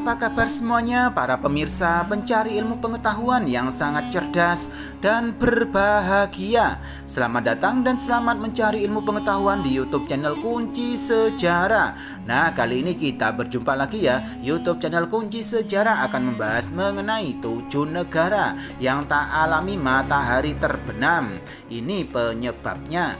Apa kabar semuanya para pemirsa pencari ilmu pengetahuan yang sangat cerdas dan berbahagia. Selamat datang dan selamat mencari ilmu pengetahuan di YouTube channel Kunci Sejarah. Nah, kali ini kita berjumpa lagi ya. YouTube channel Kunci Sejarah akan membahas mengenai 7 negara yang tak alami matahari terbenam. Ini penyebabnya.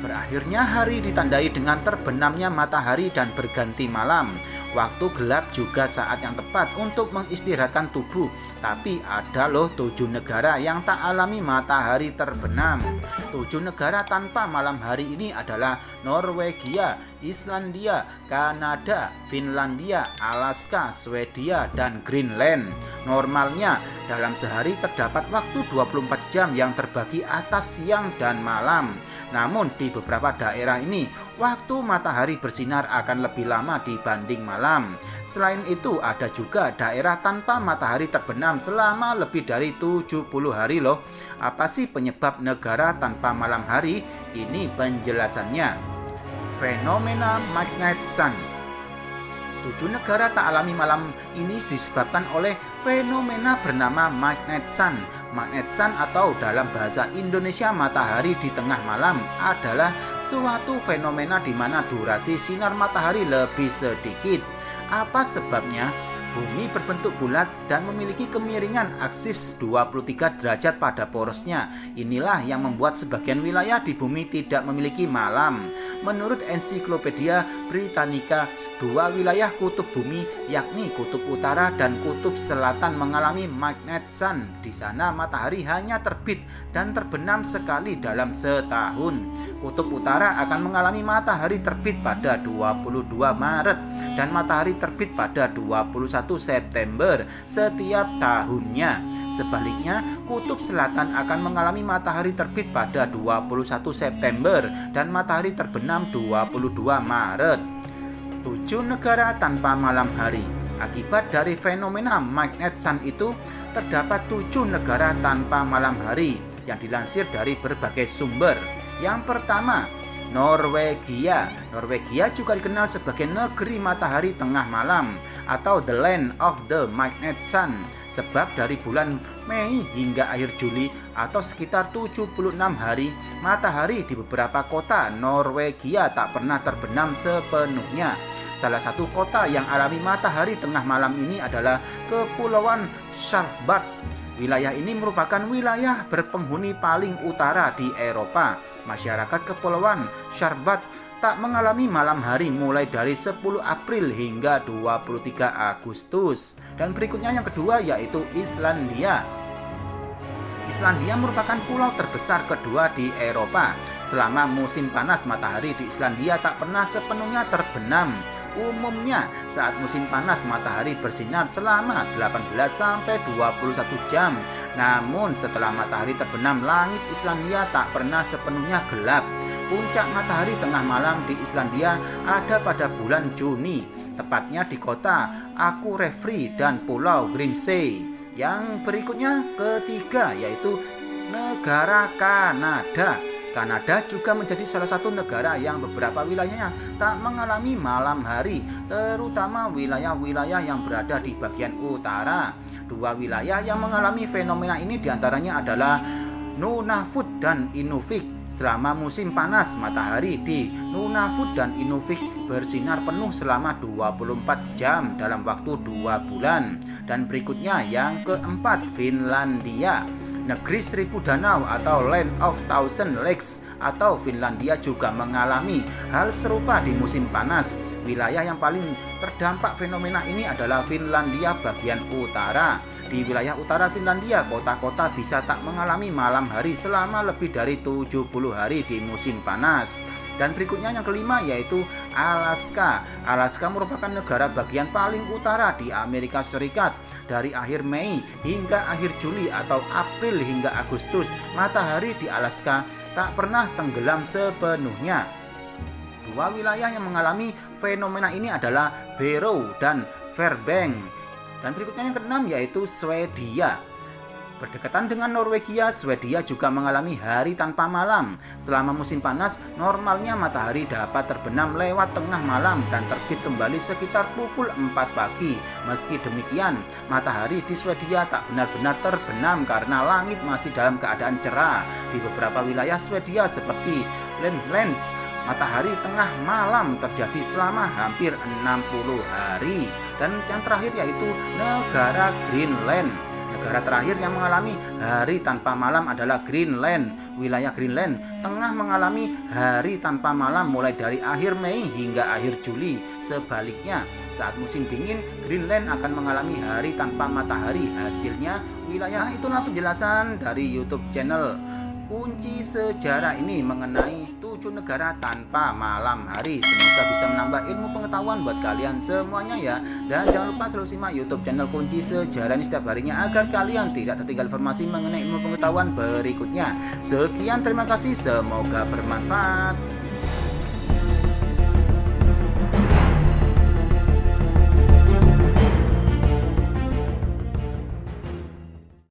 Berakhirnya hari ditandai dengan terbenamnya matahari dan berganti malam. Waktu gelap juga saat yang tepat untuk mengistirahatkan tubuh. Tapi ada loh 7 negara yang tak alami matahari terbenam. 7 negara tanpa malam hari ini adalah Norwegia, Islandia, Kanada, Finlandia, Alaska, Swedia, dan Greenland. Normalnya dalam sehari terdapat waktu 24 jam yang terbagi atas siang dan malam. Namun di beberapa daerah ini waktu matahari bersinar akan lebih lama dibanding malam. Selain itu ada juga daerah tanpa matahari terbenam selama lebih dari 70 hari loh. Apa sih penyebab negara tanpa malam hari? Ini penjelasannya. Fenomena Magnet Sun. 7 negara tak alami malam ini disebabkan oleh fenomena bernama Magnet Sun. Magnet Sun atau dalam bahasa Indonesia matahari di tengah malam adalah suatu fenomena di mana durasi sinar matahari lebih sedikit. Apa sebabnya? Bumi berbentuk bulat dan memiliki kemiringan aksis 23 derajat pada porosnya. Inilah yang membuat sebagian wilayah di bumi tidak memiliki malam. Menurut Ensiklopedia Britannica, 2 wilayah kutub bumi yakni kutub utara dan kutub selatan mengalami magnet sun. Di sana matahari hanya terbit dan terbenam sekali dalam setahun. Kutub utara akan mengalami matahari terbit pada 22 Maret dan matahari terbit pada 21 September setiap tahunnya. Sebaliknya, kutub selatan akan mengalami matahari terbit pada 21 September dan matahari terbenam 22 Maret. 7 negara tanpa malam hari. Akibat dari fenomena magnet sun itu, terdapat 7 negara tanpa malam hari yang dilansir dari berbagai sumber. Yang pertama, Norwegia. Norwegia juga dikenal sebagai negeri matahari tengah malam atau the land of the magnet sun, sebab dari bulan Mei hingga akhir Juli atau sekitar 76 hari, matahari di beberapa kota Norwegia tak pernah terbenam sepenuhnya. Salah satu kota yang alami matahari tengah malam ini adalah Kepulauan Svalbard. Wilayah ini merupakan wilayah berpenghuni paling utara di Eropa. Masyarakat Kepulauan Svalbard tak mengalami malam hari mulai dari 10 April hingga 23 Agustus. Dan berikutnya yang kedua yaitu Islandia. Islandia merupakan pulau terbesar kedua di Eropa. Selama musim panas, matahari di Islandia tak pernah sepenuhnya terbenam. Umumnya saat musim panas matahari bersinar selama 18-21 jam. Namun setelah matahari terbenam, langit Islandia tak pernah sepenuhnya gelap. Puncak matahari tengah malam di Islandia ada pada bulan Juni, tepatnya di kota Akureyri dan Pulau Grimsey. Yang berikutnya ketiga yaitu negara Kanada. Kanada juga menjadi salah satu negara yang beberapa wilayahnya tak mengalami malam hari, terutama wilayah-wilayah yang berada di bagian utara. 2 wilayah yang mengalami fenomena ini diantaranya adalah Nunavut dan Inuvik. Selama musim panas, matahari di Nunavut dan Inuvik bersinar penuh selama 24 jam dalam waktu 2 bulan. Dan berikutnya yang keempat, Finlandia. Negeri Seribu Danau atau Land of Thousand Lakes atau Finlandia juga mengalami hal serupa di musim panas. Wilayah yang paling terdampak fenomena ini adalah Finlandia bagian utara. Di wilayah utara Finlandia, kota-kota bisa tak mengalami malam hari selama lebih dari 70 hari di musim panas. Dan berikutnya yang kelima yaitu Alaska. Alaska merupakan negara bagian paling utara di Amerika Serikat. Dari akhir Mei hingga akhir Juli atau April hingga Agustus, matahari di Alaska tak pernah tenggelam sepenuhnya. 2 wilayah yang mengalami fenomena ini adalah Barrow dan Fairbanks. Dan berikutnya yang keenam yaitu Swedia. Berdekatan dengan Norwegia, Swedia juga mengalami hari tanpa malam. Selama musim panas, normalnya matahari dapat terbenam lewat tengah malam dan terbit kembali sekitar pukul 4 pagi. Meski demikian, matahari di Swedia tak benar-benar terbenam karena langit masih dalam keadaan cerah. Di beberapa wilayah Swedia seperti Lens, matahari tengah malam terjadi selama hampir 60 hari. Dan yang terakhir yaitu negara Greenland. Negara terakhir yang mengalami hari tanpa malam adalah Greenland. Wilayah Greenland tengah mengalami hari tanpa malam mulai dari akhir Mei hingga akhir Juli. Sebaliknya, saat musim dingin, Greenland akan mengalami hari tanpa matahari. Hasilnya, wilayah itulah penjelasan dari YouTube channel Kunci Sejarah ini mengenai 7 negara tanpa malam hari. Semoga bisa menambah ilmu pengetahuan buat kalian semuanya ya. Dan jangan lupa selalu simak YouTube channel Kunci Sejarah ini setiap harinya agar kalian tidak tertinggal informasi mengenai ilmu pengetahuan berikutnya. Sekian, terima kasih, semoga bermanfaat.